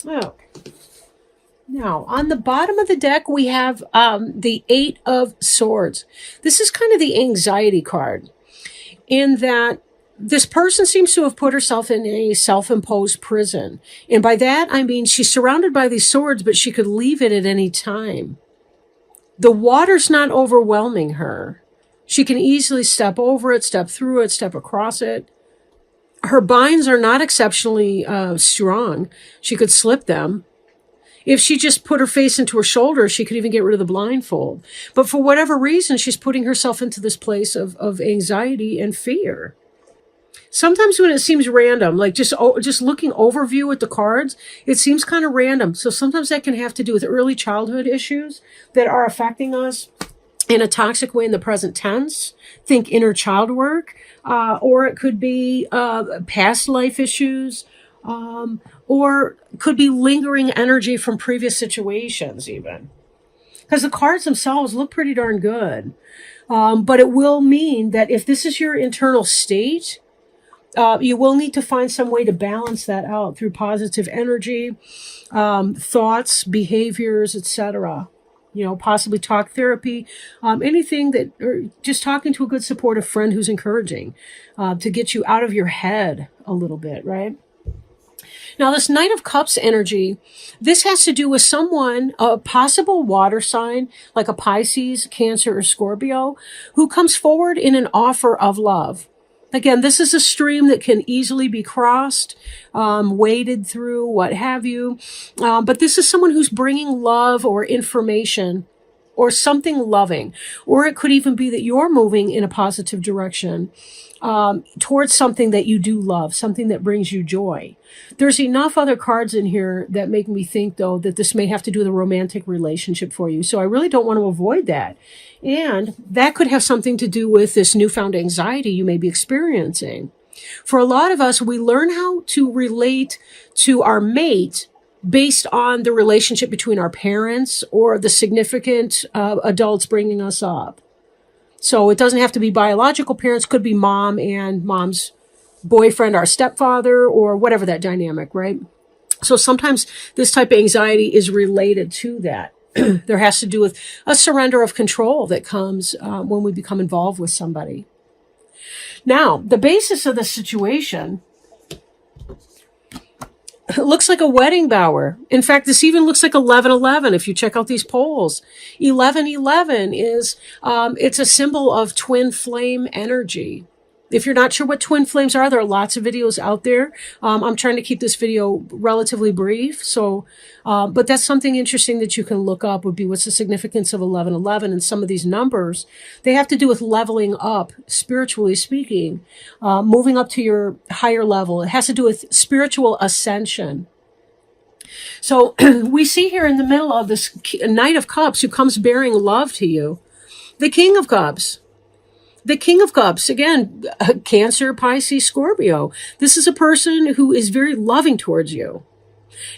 Okay. Now, on the bottom of the deck, we have the Eight of Swords. This is kind of the anxiety card, in that this person seems to have put herself in a self-imposed prison. And by that, I mean she's surrounded by these swords, but she could leave it at any time. The water's not overwhelming her. She can easily step over it, step through it, step across it. Her binds are not exceptionally strong. She could slip them. If she just put her face into her shoulder, she could even get rid of the blindfold. But for whatever reason, she's putting herself into this place of anxiety and fear. Sometimes when it seems random, like just looking overview at the cards, it seems kind of random. So sometimes that can have to do with early childhood issues that are affecting us in a toxic way in the present tense. Think inner child work, or it could be past life issues, or could be lingering energy from previous situations even. Because the cards themselves look pretty darn good. But it will mean that if this is your internal state, you will need to find some way to balance that out through positive energy, thoughts, behaviors, etc. Possibly talk therapy, anything that, or just talking to a good supportive friend who's encouraging, to get you out of your head a little bit, right? Now, this Knight of Cups energy, this has to do with someone, a possible water sign, like a Pisces, Cancer, or Scorpio, who comes forward in an offer of love. Again, this is a stream that can easily be crossed, waded through, what have you. But this is someone who's bringing love or information or something loving. Or it could even be that you're moving in a positive direction towards something that you do love, something that brings you joy. There's enough other cards in here that make me think, though, that this may have to do with a romantic relationship for you. So I really don't want to avoid that. And that could have something to do with this newfound anxiety you may be experiencing. For a lot of us, we learn how to relate to our mate based on the relationship between our parents or the significant adults bringing us up. So it doesn't have to be biological parents, could be mom and mom's boyfriend, our stepfather, or whatever that dynamic, right? So sometimes this type of anxiety is related to that. There has to do with a surrender of control that comes when we become involved with somebody. Now, the basis of the situation looks like a wedding bower. In fact, this even looks like 1111 if you check out these polls. 1111 is, it's a symbol of twin flame energy. If you're not sure what twin flames are, there are lots of videos out there. I'm trying to keep this video relatively brief. So, but that's something interesting that you can look up, would be what's the significance of 1111, and some of these numbers. They have to do with leveling up, spiritually speaking, moving up to your higher level. It has to do with spiritual ascension. So we see here in the middle of this Knight of Cups who comes bearing love to you, the King of Cups. The King of Cups, again, Cancer, Pisces, Scorpio. This is a person who is very loving towards you.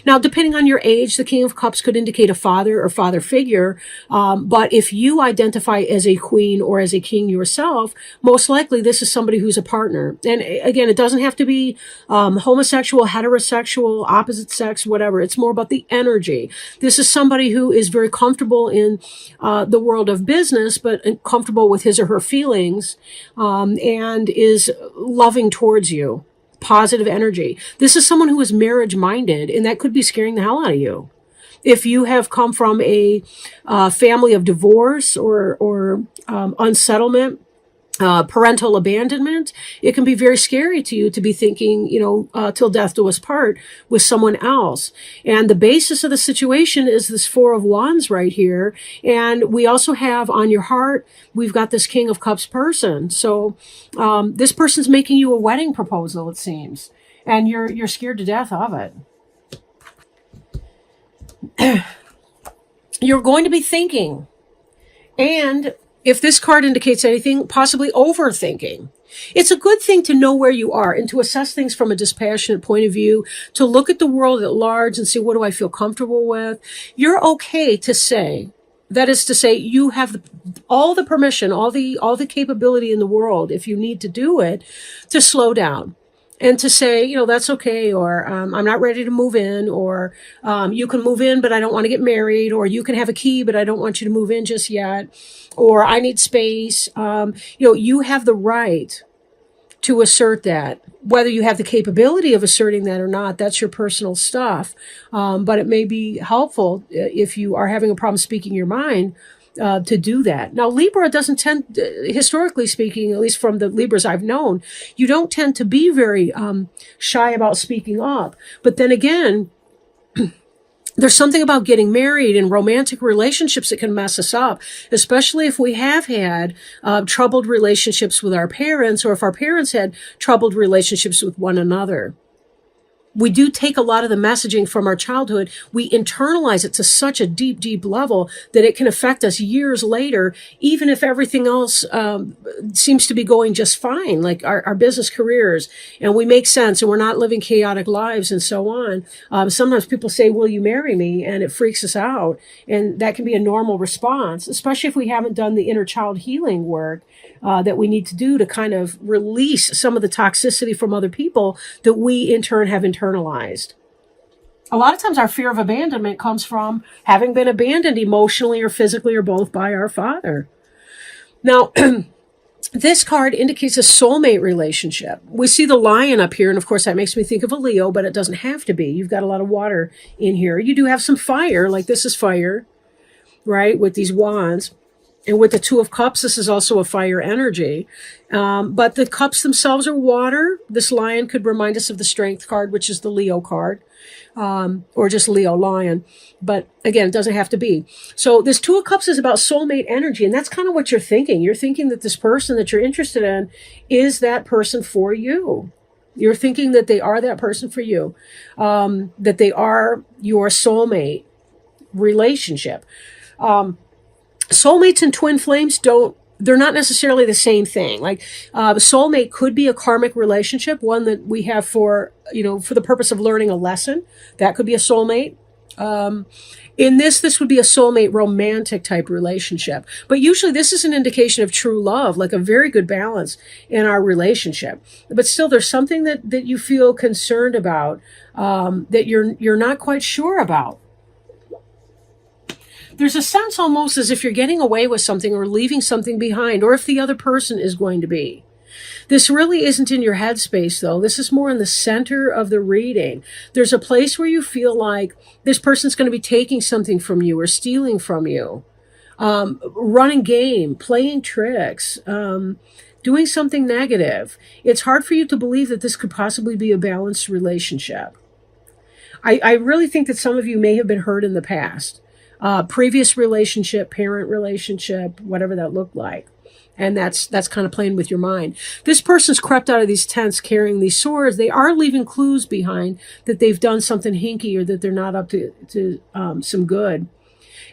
Now, depending on your age, the King of Cups could indicate a father or father figure. But if you identify as a queen or as a king yourself, most likely this is somebody who's a partner. And again, it doesn't have to be homosexual, heterosexual, opposite sex, whatever. It's more about the energy. This is somebody who is very comfortable in the world of business, but comfortable with his or her feelings, and is loving towards you. Positive energy. This is someone who is marriage minded, and that could be scaring the hell out of you. If you have come from a family of divorce or unsettlement, parental abandonment, it can be very scary to you to be thinking, till death do us part with someone else. And the basis of the situation is this Four of Wands right here. And we also have on your heart, we've got this King of Cups person. So this person's making you a wedding proposal, it seems. And you're scared to death of it. You're going to be thinking. And if this card indicates anything, possibly overthinking. It's a good thing to know where you are and to assess things from a dispassionate point of view, to look at the world at large and see, what do I feel comfortable with? You're okay to say, that is to say, you have all the permission, all the capability in the world, if you need to do it, to slow down. and to say, that's okay, or I'm not ready to move in, or you can move in, but I don't want to get married, or you can have a key, but I don't want you to move in just yet, or I need space. You have the right to assert that. Whether you have the capability of asserting that or not, that's your personal stuff. But it may be helpful if you are having a problem speaking your mind to do that. Now, Libra doesn't tend, historically speaking, at least from the Libras I've known, you don't tend to be very shy about speaking up. But then again, there's something about getting married and romantic relationships that can mess us up, especially if we have had troubled relationships with our parents, or if our parents had troubled relationships with one another. We do take a lot of the messaging from our childhood. We internalize it to such a deep, deep level that it can affect us years later, even if everything else seems to be going just fine, like our business careers, and we make sense and we're not living chaotic lives and so on. Sometimes people say, will you marry me? And it freaks us out. And that can be a normal response, especially if we haven't done the inner child healing work that we need to do to kind of release some of the toxicity from other people that we in turn have internalized. A lot of times our fear of abandonment comes from having been abandoned emotionally or physically or both by our father. Now, this card indicates a soulmate relationship. We see the lion up here, and of course that makes me think of a Leo, but it doesn't have to be. You've got a lot of water in here. You do have some fire, like this is fire, right, with these wands. And with the Two of Cups, this is also a fire energy. But the cups themselves are water. This lion could remind us of the Strength card, which is the Leo card, or just Leo lion. But again, it doesn't have to be. So this Two of Cups is about soulmate energy. And that's kind of what you're thinking. You're thinking that this person that you're interested in is that person for you. You're thinking that they are that person for you, that they are your soulmate relationship. Soulmates and twin flames they're not necessarily the same thing. Like, soulmate could be a karmic relationship, one that we have for the purpose of learning a lesson. That could be a soulmate. In this would be a soulmate romantic type relationship. But usually this is an indication of true love, like a very good balance in our relationship. But still, there's something that you feel concerned about, that you're not quite sure about. There's a sense almost as if you're getting away with something or leaving something behind, or if the other person is going to be. This really isn't in your headspace, though. This is more in the center of the reading. There's a place where you feel like this person's going to be taking something from you or stealing from you, running game, playing tricks, doing something negative. It's hard for you to believe that this could possibly be a balanced relationship. I really think that some of you may have been hurt in the past. Previous relationship, parent relationship, whatever that looked like. And that's kind of playing with your mind. This person's crept out of these tents carrying these swords. They are leaving clues behind that they've done something hinky, or that they're not up to some good.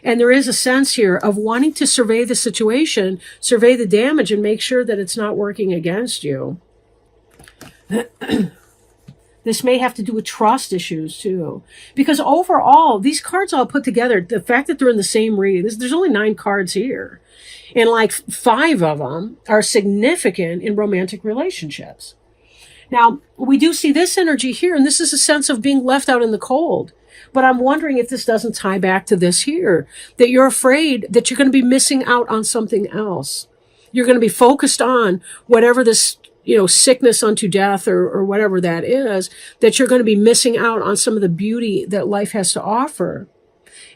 And there is a sense here of wanting to survey the situation, survey the damage, and make sure that it's not working against you. This may have to do with trust issues too. Because overall, these cards all put together, the fact that they're in the same reading, there's only 9 cards here. And like 5 of them are significant in romantic relationships. Now, we do see this energy here, and this is a sense of being left out in the cold. But I'm wondering if this doesn't tie back to this here, that you're afraid that you're going to be missing out on something else. You're going to be focused on whatever this sickness unto death or whatever that is, that you're going to be missing out on some of the beauty that life has to offer.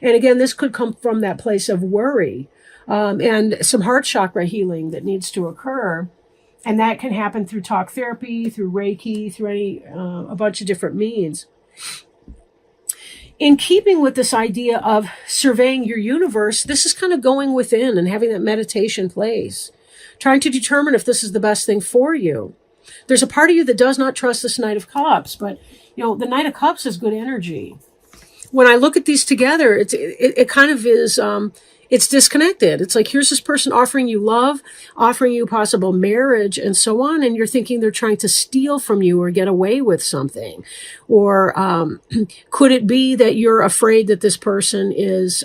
And again, this could come from that place of worry, and some heart chakra healing that needs to occur. And that can happen through talk therapy, through Reiki, through a bunch of different means. In keeping with this idea of surveying your universe, this is kind of going within and having that meditation place, trying to determine if this is the best thing for you. There's a part of you that does not trust this Knight of Cups, but the Knight of Cups is good energy. When I look at these together, it kind of is, it's disconnected. It's like, here's this person offering you love, offering you possible marriage and so on, and you're thinking they're trying to steal from you or get away with something. Or could it be that you're afraid that this person is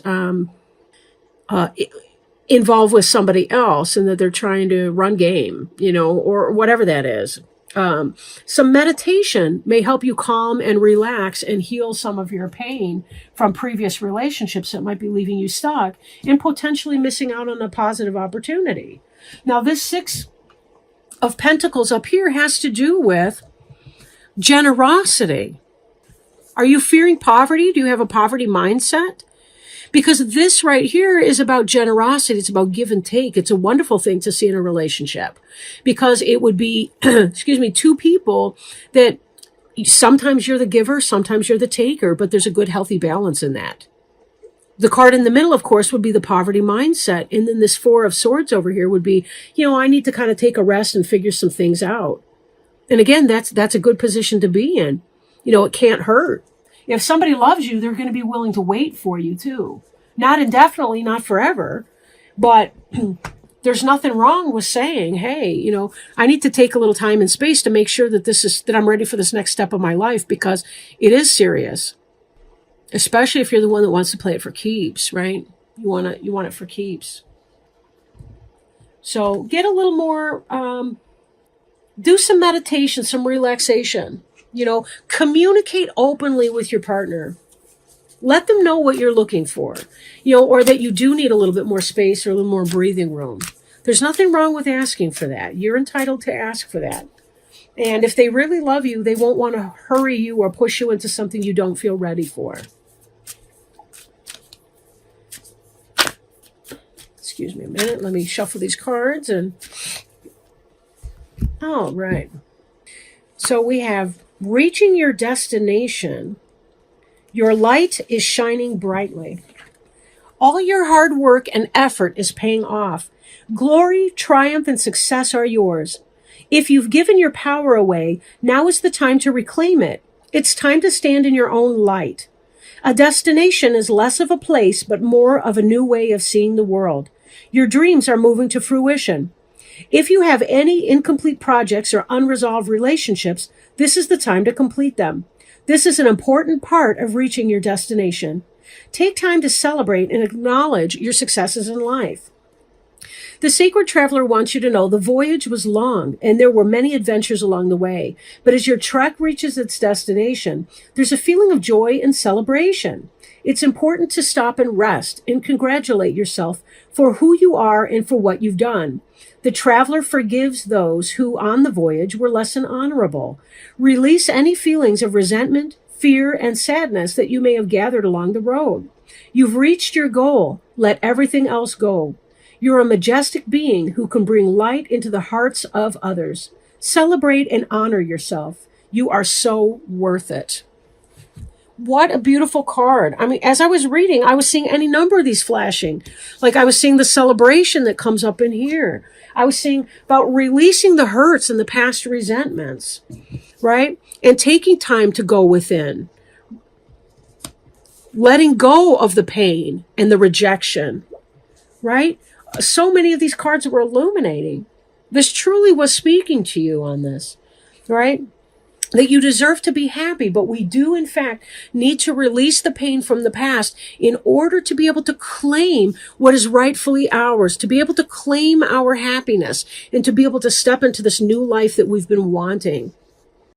involved with somebody else and that they're trying to run game, or whatever that is. Some meditation may help you calm and relax and heal some of your pain from previous relationships that might be leaving you stuck and potentially missing out on a positive opportunity. Now, this Six of Pentacles up here has to do with generosity. Are you fearing poverty? Do you have a poverty mindset? Because this right here is about generosity. It's about give and take. It's a wonderful thing to see in a relationship because it would be, two people that sometimes you're the giver, sometimes you're the taker, but there's a good, healthy balance in that. The card in the middle, of course, would be the poverty mindset. And then this Four of Swords over here would be, I need to kind of take a rest and figure some things out. And again, that's a good position to be in. It can't hurt. If somebody loves you, they're going to be willing to wait for you too. Not indefinitely, not forever, but there's nothing wrong with saying, hey, I need to take a little time and space to make sure that I'm ready for this next step of my life because it is serious. Especially if you're the one that wants to play it for keeps, right? You want it for keeps. So get a little more, do some meditation, some relaxation. Communicate openly with your partner. Let them know what you're looking for, or that you do need a little bit more space or a little more breathing room. There's nothing wrong with asking for that. You're entitled to ask for that. And if they really love you, they won't want to hurry you or push you into something you don't feel ready for. Excuse me a minute. Let me shuffle these cards all right. So we have reaching your destination. Your light is shining brightly. All your hard work and effort is paying off. Glory, triumph, and success are yours. If you've given your power away, now is the time to reclaim it. It's time to stand in your own light. A destination is less of a place, but more of a new way of seeing the world. Your dreams are moving to fruition. If you have any incomplete projects or unresolved relationships, this is the time to complete them. This is an important part of reaching your destination. Take time to celebrate and acknowledge your successes in life. The Sacred Traveler wants you to know the voyage was long and there were many adventures along the way. But as your trek reaches its destination, there's a feeling of joy and celebration. It's important to stop and rest and congratulate yourself for who you are and for what you've done. The traveler forgives those who on the voyage were less than honorable. Release any feelings of resentment, fear, and sadness that you may have gathered along the road. You've reached your goal. Let everything else go. You're a majestic being who can bring light into the hearts of others. Celebrate and honor yourself. You are so worth it. What a beautiful card. I mean, as I was reading, I was seeing any number of these flashing. Like I was seeing the celebration that comes up in here. I was seeing about releasing the hurts and the past resentments, right? And taking time to go within. Letting go of the pain and the rejection, right? So many of these cards were illuminating. This truly was speaking to you on this, right? That you deserve to be happy, but we do, in fact, need to release the pain from the past in order to be able to claim what is rightfully ours, to be able to claim our happiness, and to be able to step into this new life that we've been wanting.